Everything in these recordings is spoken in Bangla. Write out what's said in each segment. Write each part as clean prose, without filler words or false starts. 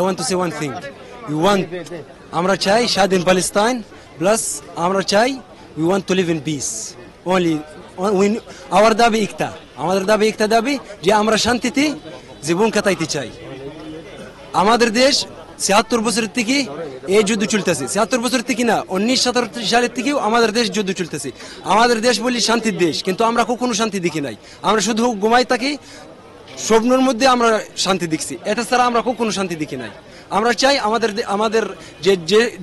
want to say one thing. We want আমরা চাই স্বাধীন প্যালেস্টাইন প্লাস আমরা চাই we want to live in peace. Only our দাবি একটা, আমাদের দাবি একটা দাবি যে আমরা শান্তিতে জীবন কাটাইতে চাই। আমাদের দেশ ৭৬ বছরের থেকে এই যুদ্ধ চলতেছে, ৭৬ বছর থেকে না ১৯৭৭ সালের থেকেও আমাদের দেশ যুদ্ধ চলতেছে। আমাদের দেশ বলি শান্তির দেশ, কিন্তু আমরা কখনো শান্তি দেখি নাই। আমরা শুধু ঘুমাই থাকি, স্বপ্নের মধ্যে আমরা শান্তি দেখছি, এটা ছাড়া আমরা কখনো শান্তি দেখি নাই। আমরা চাই আমাদের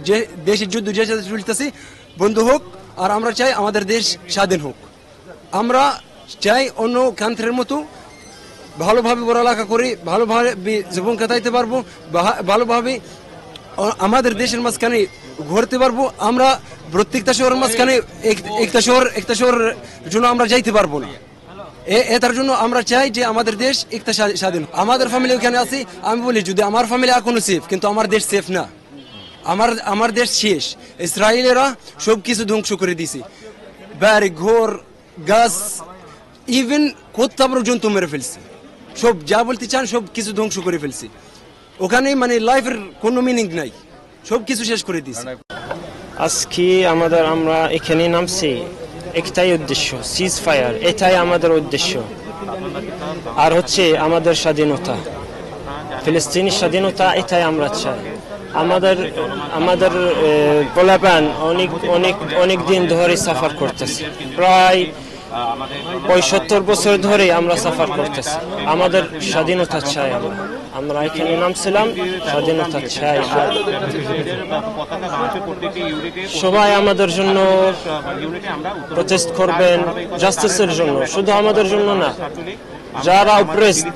যে দেশের যুদ্ধ যে চলতেছে বন্ধ হোক, আর আমরা চাই আমাদের দেশ স্বাধীন হোক। আমরা চাই অন্য কান্ট্রির মতো ভালোভাবে পড়ালেখা করে ভালোভাবে জীবন কাটাইতে পারবো, ভালোভাবে আমাদের দেশের মাঝখানে ঘুরতে পারবো। আমরা প্রত্যেকটা শহরের মাঝখানে একটা শহর জন্য আমরা যাইতে পারবো না। এটার জন্য আমরা চাই যে আমাদের দেশ একটা স্বাধীন। আমাদের ফ্যামিলি ওখানে আছে, আমি বলি যদি আমার ফ্যামিলি এখনো সেফ, কিন্তু আমার দেশ সেফ না। আমার দেশ শেষ। ইসরায়েলেরা সব কিছু ধ্বংস করে দিছে, বাড়ি ঘর গাছ ইভেন কোথা পর্যন্ত মেরে ফেলছে। সব যা বলতে চান সব কিছু ধ্বংস করে ফেলছে। ওখানে মানে লাইফের কোনো মিনিং নাই, সব কিছু শেষ করে দিছে। আজকে আমরা এখানে নামছি একটাই উদ্দেশ্য, সিজ ফায়ার, এটাই আমাদের উদ্দেশ্য। আর হচ্ছে আমাদের স্বাধীনতা, ফিলিস্তিনি স্বাধীনতা, এটাই আমরা চাই। আমাদের পোলাপান অনেক দিন ধরে সাফার করতেছে, প্রায় ৭৫ বছর ধরে আমরা সাফার করতেছি। আমাদের স্বাধীনতা চাই। আমরা এখানে নামছিলাম স্বাধীনতা চাই। সবাই আমাদের জন্য প্রটেস্ট করবেন, জাস্টিসের জন্য, শুধু আমাদের জন্য না, যারা অপ্রেসড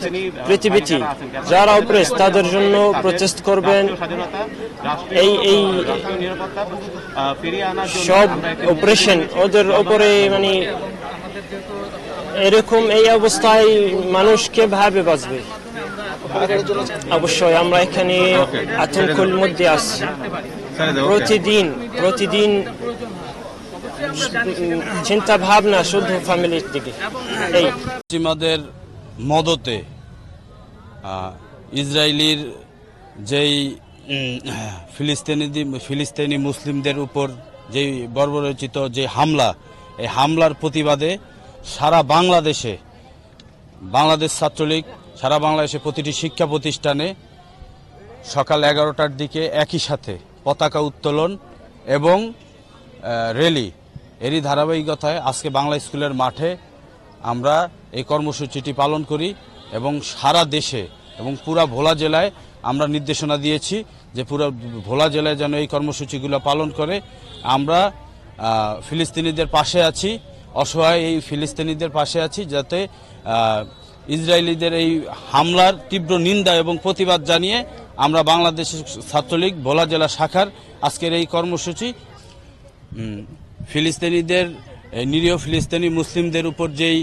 পৃথিবীতে, যারা অপ্রেসড তাদের জন্য প্রটেস্ট করবেন। এই সব অপারেশন ওদের উপরে মানে এরকম এই অবস্থায় মানুষকে ভাবে বাঁচবে। অবশ্যই আমরা এখানে আতঙ্কের মধ্যে আছি। প্রতিদিন চিন্তা ভাবনা শুধু ফ্যামিলির দিকে। এই পশ্চিমাদের মদতে ইসরায়েলির যেই ফিলিস্তিনি মুসলিমদের উপর যেই বর্বরচিত যে হামলা, এই হামলার প্রতিবাদে সারা বাংলাদেশ ছাত্রলীগ সারা বাংলাদেশে প্রতিটি শিক্ষা প্রতিষ্ঠানে সকাল 11টার দিকে একই সাথে পতাকা উত্তোলন এবং র্যালি, এরই ধারাবাহিকতায় আজকে বাংলা স্কুলের মাঠে আমরা এই কর্মসূচিটি পালন করি এবং সারা দেশে এবং পুরা ভোলা জেলায় আমরা নির্দেশনা দিয়েছি যে পুরো ভোলা জেলায় যেন এই কর্মসূচিগুলো পালন করে। আমরা ফিলিস্তিনিদের পাশে আছি, অসহায় এই ফিলিস্তিনিদের পাশে আছি, যাতে ইসরায়েলিদের এই হামলার তীব্র নিন্দা এবং প্রতিবাদ জানিয়ে আমরা বাংলাদেশের ছাত্রলীগ ভোলা জেলা শাখার আজকের এই কর্মসূচি ফিলিস্তিনিদের নিরীহ ফিলিস্তিনি মুসলিমদের উপর যেই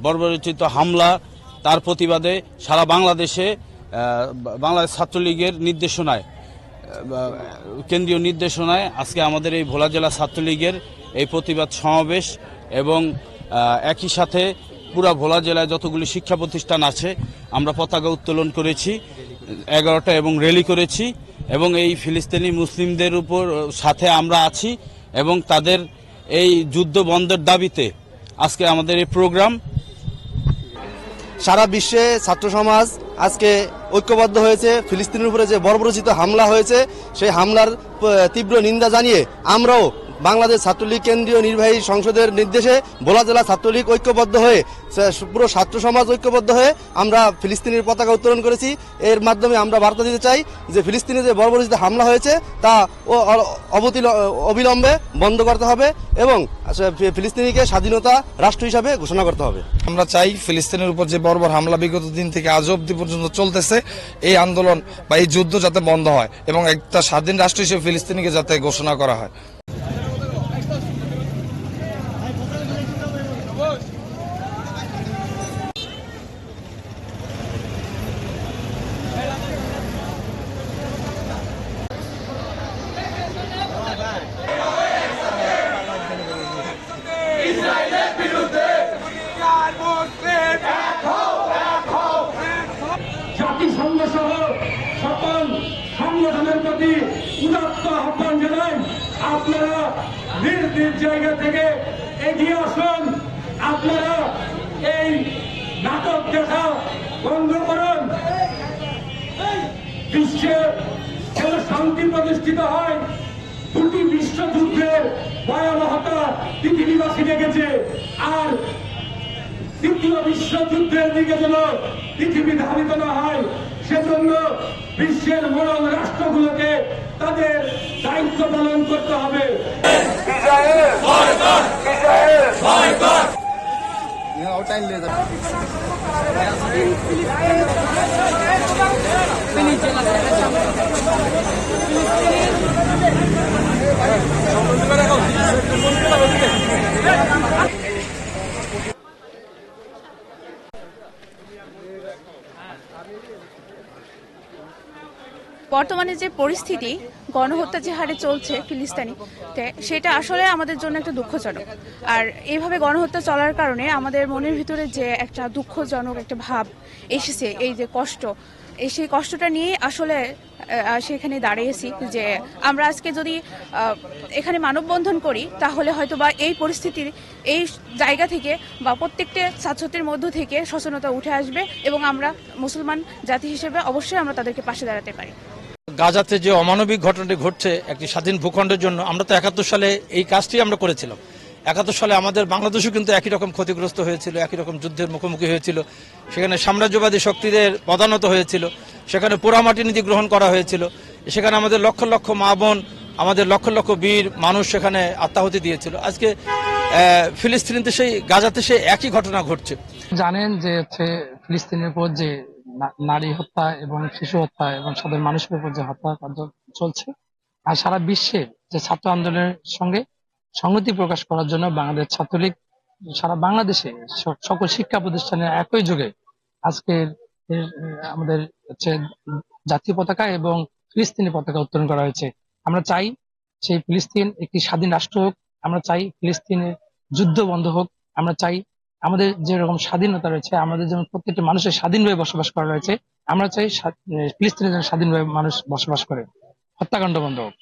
বর্বরচিত হামলা তার প্রতিবাদে সারা বাংলাদেশে বাংলাদেশ ছাত্রলীগের নির্দেশনায়, কেন্দ্রীয় নির্দেশনায় আজকে আমাদের এই ভোলা জেলা ছাত্রলীগের এই প্রতিবাদ সমাবেশ এবং একই সাথে পুরা ভোলা জেলায় যতগুলি শিক্ষা প্রতিষ্ঠান আছে আমরা পতাকা উত্তোলন করেছি 11টা এবং র্যালি করেছি এবং এই ফিলিস্তিনি মুসলিমদের উপর সাথে আমরা আছি এবং তাদের এই যুদ্ধ বন্ধের দাবিতে আজকে আমাদের এই প্রোগ্রাম। সারা বিশ্বে ছাত্র সমাজ আজকে ঐক্যবদ্ধ হয়েছে। ফিলিস্তিনের উপরে যে বর্বরচিত হামলা হয়েছে সেই হামলার তীব্র নিন্দা জানিয়ে আমরাও বাংলাদেশ ছাত্রলীগ কেন্দ্রীয় নির্বাহী সংসদের নির্দেশে ভোলা জেলা ছাত্রলীগ ঐক্যবদ্ধ হয়ে পুরো ছাত্র সমাজ ঐক্যবদ্ধ হয়ে আমরা ফিলিস্তিনের পতাকা উত্তোলন করেছি। এর মাধ্যমে আমরা বার্তা দিতে চাই যে ফিলিস্তিনে যে বর্বরচিত হামলা হয়েছে তা অবিলম্বে বন্ধ করতে হবে এবং ফিলিস্তিনিকে স্বাধীনতা রাষ্ট্র হিসাবে ঘোষণা করতে হবে। আমরা চাই ফিলিস্তিনের উপর যে বর্বর হামলা বিগত দিন থেকে আজ অবধি পর্যন্ত চলতেছে, এই আন্দোলন বা এই যুদ্ধ যাতে বন্ধ হয় এবং একটা স্বাধীন রাষ্ট্র হিসেবে ফিলিস্তিনিকে যাতে ঘোষণা করা হয়। জাতিসংঘ সহ সকল আপনারা নিজ নিজ জায়গা থেকে এগিয়ে আসুন। আপনারা এই নাটক দেখা বন্ধ করুন। বিশ্বে যেন শান্তি প্রতিষ্ঠিত হয়, দুটি বিশ্বযুদ্ধের ভয়াবহতা পৃথিবীবাসী দেখেছে, আর তৃতীয় বিশ্বযুদ্ধের দিকে যেন পৃথিবী ধাবিত না হয়, সেজন্য বিশ্বের মোড়ল রাষ্ট্রগুলোকে তাদের দায়িত্ব পালন করতে হবে। বর্তমানে যে পরিস্থিতি, গণহত্যা যে হারে চলছে ফিলিস্তিনিতে, সেটা আসলে আমাদের জন্য একটা দুঃখজনক। আর এইভাবে গণহত্যা চলার কারণে আমাদের মনের ভিতরে যে একটা দুঃখজনক একটা ভাব এসেছে, এই যে কষ্ট, সেই কষ্টটা নিয়ে আসলে সেখানে দাঁড়িয়েছি যে আমরা আজকে যদি এখানে মানববন্ধন করি, তাহলে হয়তো বা এই পরিস্থিতির এই জায়গা থেকে বা প্রত্যেকটা ছাত্রছাত্রীর মধ্য থেকে সচেতনতা উঠে আসবে এবং আমরা মুসলমান জাতি হিসেবে অবশ্যই আমরা তাদেরকে পাশে দাঁড়াতে পারি। গাজাতে যে অমানবিক ঘটনাটি ঘটছে একটি স্বাধীন ভূখণ্ডের জন্য, আমরা তো ৭১ সালে এই কাজটি আমরা করেছিলাম। ৭১ সালে আমাদের বাংলাদেশও কিন্তু একই রকম ক্ষতিগ্রস্ত হয়েছিল, একই রকম যুদ্ধের মুখোমুখি হয়েছিল। সেখানে সাম্রাজ্যবাদী শক্তিদের পদানত হয়েছিল, সেখানে পোড়ামাটি নীতি গ্রহণ করা হয়েছিল, সেখানে আমাদের লক্ষ লক্ষ মা বোন, আমাদের লক্ষ লক্ষ বীর মানুষ সেখানে আত্মাহুতি দিয়েছিল। আজকে ফিলিস্তিনিতে সেই গাজাতে সেই একই ঘটনা ঘটছে। জানেন যে ফিলিস্তিনের উপর যে নারী হত্যা এবং শিশু হত্যা এবং সাধারণ মানুষের উপর যে হত্যা কার্য চলছে, আর সারা বিশ্বে যে ছাত্র আন্দোলনের সঙ্গে সংহতি প্রকাশ করার জন্য বাংলাদেশ ছাত্রলীগ সারা বাংলাদেশে সকল শিক্ষা প্রতিষ্ঠানে একই যুগে আজকে আমাদের জাতীয় পতাকা এবং ফিলিস্তিনি পতাকা উত্তোলন করা হয়েছে। আমরা চাই সেই ফিলিস্তিন একটি স্বাধীন রাষ্ট্র হোক, আমরা চাই ফিলিস্তিনের যুদ্ধ বন্ধ হোক, আমরা চাই আমাদের যেরকম স্বাধীনতা রয়েছে, আমাদের যেমন প্রত্যেকটা মানুষের স্বাধীনভাবে বসবাস করা রয়েছে, আমরা চাই ফিলিস্তিনের যেন স্বাধীনভাবে মানুষ বসবাস করে। হত্যাকাণ্ড বন্ধ হোক।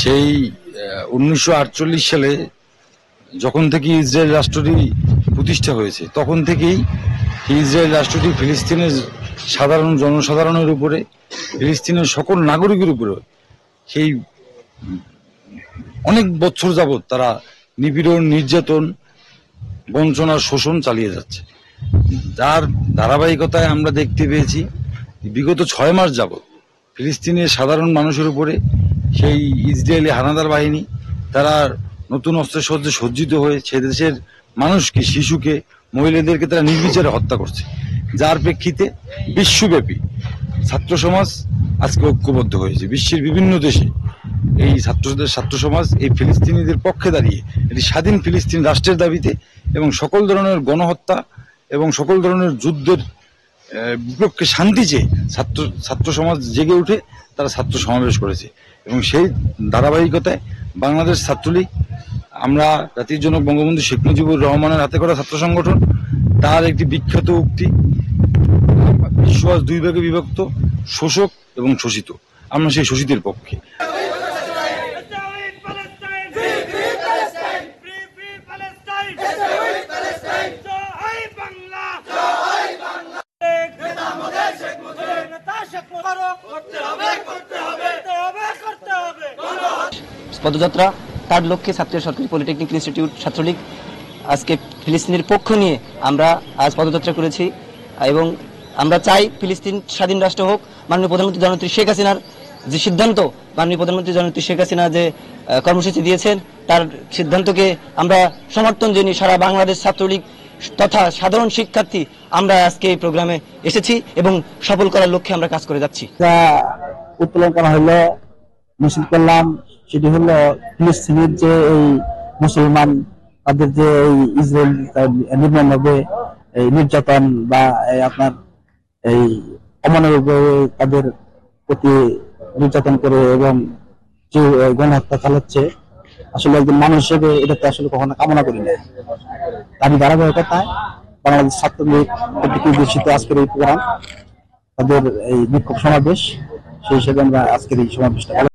সেই 1948 সালে যখন থেকে ইসরায়েল রাষ্ট্রটি প্রতিষ্ঠা হয়েছে, তখন থেকেই ইসরায়েল রাষ্ট্রটি ফিলিস্তিনের সাধারণ জনসাধারণের উপরে, ফিলিস্তিনের সকল নাগরিকের উপরে সেই অনেক বছর যাবৎ তারা নিপীড়ন, নির্যাতন, বঞ্চনা, শোষণ চালিয়ে যাচ্ছে। যার ধারাবাহিকতায় আমরা দেখতে পেয়েছি বিগত 6 মাস যাবৎ ফিলিস্তিনের সাধারণ মানুষের উপরে সেই ইসরায়েলি হানাদার বাহিনী তারা নতুন অস্ত্রশস্ত্রে সজ্জিত হয়ে সে দেশের মানুষকে, শিশুকে, মহিলাদেরকে তারা নির্বিচারে হত্যা করছে। যার প্রেক্ষিতে বিশ্বব্যাপী ছাত্র সমাজ আজকে ঐক্যবদ্ধ হয়েছে। বিশ্বের বিভিন্ন দেশে এই ছাত্র সমাজ এই ফিলিস্তিনিদের পক্ষে দাঁড়িয়ে একটি স্বাধীন ফিলিস্তিন রাষ্ট্রের দাবিতে এবং সকল ধরনের গণহত্যা এবং সকল ধরনের যুদ্ধের বিপক্ষে শান্তি চেয়ে ছাত্র সমাজ জেগে উঠে তারা ছাত্র সমাবেশ করেছে। এবং সেই ধারাবাহিকতায় বাংলাদেশ ছাত্রলীগ, আমরা জাতির জনক বঙ্গবন্ধু শেখ মুজিবুর রহমানের হাতে করা ছাত্র সংগঠন, তার একটি বিখ্যাত উক্তি, বিশ্ব আজ 2 ভাগে বিভক্ত, শোষক এবং শোষিত। আমরা সেই শোষিতের পক্ষে। পদযাত্রা তার লক্ষ্যে ছাত্র সরকারি পলিটেকনিক ইনস্টিটিউট ছাত্রলীগ আজকে ফিলিস্তিনের পক্ষ নিয়ে আমরা আজ পদযাত্রা করেছি এবং আমরা চাই ফিলিস্তিন স্বাধীন রাষ্ট্র হোক। মাননীয় প্রধানমন্ত্রী জননেত্রী শেখ হাসিনার যে সিদ্ধান্ত, মাননীয় প্রধানমন্ত্রী জননেত্রী শেখ হাসিনা যে কর্মসূচি দিয়েছেন, তার সিদ্ধান্তকে আমরা সমর্থন জানিয়ে সারা বাংলাদেশ ছাত্রলীগ তথা সাধারণ শিক্ষার্থী আমরা আজকে এই প্রোগ্রামে এসেছি এবং সফল করার লক্ষ্যে আমরা কাজ করে যাচ্ছি। উত্তোলন করা হলো, মিছিল করলাম, সেটি হলো ফিলিস্তিনের যে এই মুসলমান তাদের যে এই ইসরায়েল নির্মমভাবে এই নির্যাতন বা আপনার এই অমানবিকভাবে তাদের প্রতি নির্যাতন করে এবং যে গণহত্যা চালাচ্ছে আসলে একজন মানুষ হিসেবে এটা তো আসলে কখনো কামনা করি না। তারই ধারাবাহিকতায় বাংলাদেশ ছাত্রলীগ কর্তৃক নির্দেশিত আজকের এই প্রোগ্রাম, তাদের এই বিক্ষোভ সমাবেশ, সেই হিসেবে আমরা আজকের এই সমাবেশটা